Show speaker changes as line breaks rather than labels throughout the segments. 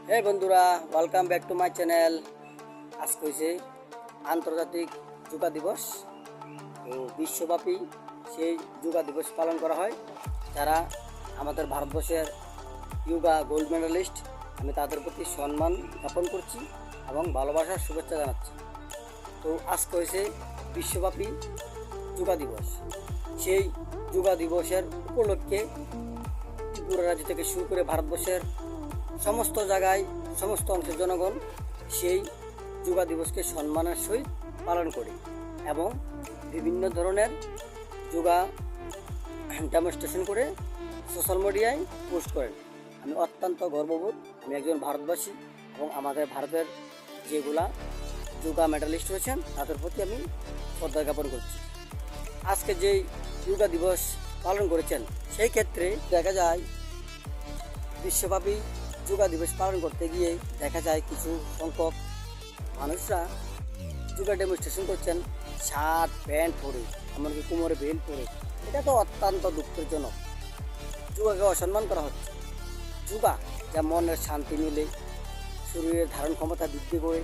হে বন্ধুরা, welcome back to my channel. আজকে হয়েছে আন্তর্জাতিক যোগা দিবস। তো বিশ্বব্যাপী সেই যোগা দিবস পালন করা হয়। যারা আমাদের ভারতবর্ষের যোগা গোল্ড মেডালিস্ট, আমি তাদের প্রতি সম্মান জ্ঞাপন করছি এবং ভালোবাসার শুভেচ্ছা জানাচ্ছি। তো আজকে হয়েছে বিশ্বব্যাপী যোগা দিবস। সেই যোগা দিবসের উপলক্ষে ত্রিপুরা রাজ্য থেকে শুরু করে ভারতবর্ষের সমস্ত জায়গায় সমস্ত অংশের জনগণ সেই যোগা দিবসকে সম্মানের সহিত পালন করে এবং বিভিন্ন ধরনের যোগা ডেমনস্ট্রেশন করে সোশ্যাল মিডিয়ায় পোস্ট করেন। আমি অত্যন্ত গর্ববোধ, আমি একজন ভারতবাসী এবং আমাদের ভারতের যেগুলা যোগা মেডালিস্ট রয়েছেন তাদের প্রতি আমি শ্রদ্ধা জ্ঞাপন করছি। আজকে যেই যোগা দিবস পালন করেছেন সেই ক্ষেত্রে দেখা যায় বিশ্বব্যাপী যোগা দিবস পালন করতে গিয়ে দেখা যায় কিছু সংখ্যক মানুষরা যোগা ডেমনস্ট্রেশন করছেন শার্ট প্যান্ট পরে, এমনকি কোমরে বেল্ট পরে। এটা তো অত্যন্ত দুঃখজনক। যোগাকে অসম্মান করা হচ্ছে। যোগা যা মনের শান্তি মিলে, শরীরের ধারণ ক্ষমতা বৃদ্ধি করে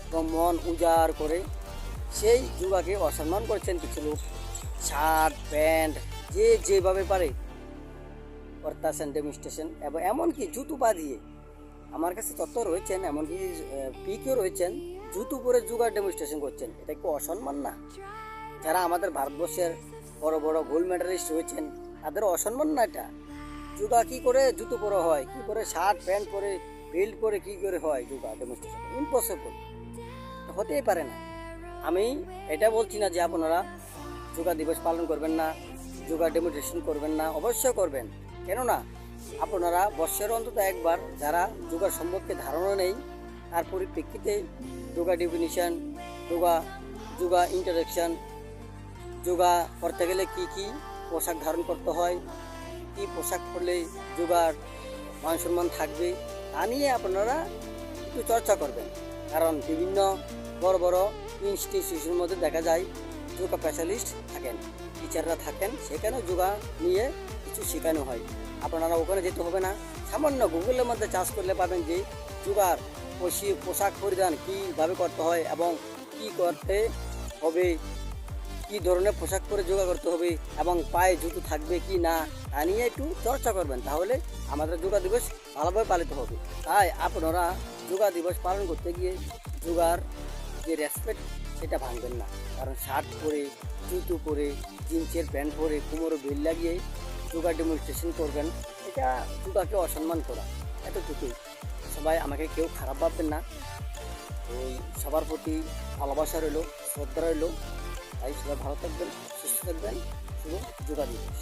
এবং মন উজাড় করে, সেই যোগাকে অসম্মান করছেন কিছু লোক। শার্ট প্যান্ট যে যেভাবে পারে করতেছেন ডেমনস্ট্রেশন, এবং এমনকি জুতো পা দিয়ে, আমার কাছে তথ্য রয়েছেন, এমনকি পিকেও রয়েছেন, জুতো পরে যোগা ডেমনস্ট্রেশন করছেন। এটা কি অসম্মান না? যারা আমাদের ভারতবর্ষের বড় বড় গোল্ড মেডালিস্ট রয়েছেন তাদের অসম্মান না এটা? যোগা কি করে জুতো পরে হয়, কি করে শার্ট প্যান্ট পরে বেল্ট পরে কি করে হয় যোগা ডেমনস্ট্রেশন? ইম্পসিবল, হতেই পারে না। আমি এটা বলছি না যে আপনারা যোগা দিবস পালন করবেন না, যোগা ডেমনস্ট্রেশন করবেন না, অবশ্যই করবেন। কেননা আপনারা বৎসরের অন্তত একবার যারা যোগার সম্পর্কে ধারণা নেই, তার পরিপ্রেক্ষিতে যোগা ডেফিনিশন, যোগা ইন্টারেকশন, যোগা করতে গেলে কি কি পোশাক ধারণ করতে হয়, কি পোশাক পরলে যোগার মান সম্মান থাকবে, তা নিয়ে আপনারা একটু চর্চা করবেন। কারণ বিভিন্ন বড় বড় ইনস্টিটিউশনের মধ্যে দেখা যায় যোগা স্পেশালিস্ট থাকেন, টিচাররা থাকেন, সেখানে যোগা নিয়ে কিছু শেখানো হয়। আপনারা ওখানে যেতে হবে না, সামান্য গুগলের মধ্যে চার্জ করলে পাবেন যে যোগার পোশাক পরিধান কীভাবে করতে হয় এবং কি করতে হবে, কি ধরনের পোশাক পরে যোগা করতে হবে এবং পায়ে জুতো থাকবে কি না, তা নিয়ে একটু চর্চা করবেন। তাহলে আমাদের যোগা দিবস ভালোভাবে পালিত হবে। তাই আপনারা যোগা দিবস পালন করতে গিয়ে যোগার যে রেসপেক্ট সেটা ভাঙবেন না। কারণ শার্ট পরে, জুতো পরে, জিন্সের প্যান্ট পরে, কোমরে বেল লাগিয়ে যোগা ডেমনস্ট্রেশন করবেন, এটা যোগাকে অসম্মান করা। এতটুকুই। সবাই আমাকে কেউ খারাপ ভাববেন না। ওই সবার প্রতি ভালোবাসা রইল, শ্রদ্ধা রইল। তাই সবাই ভালো থাকবেন, সুস্থ থাকবেন। শুভ যোগা দিবস।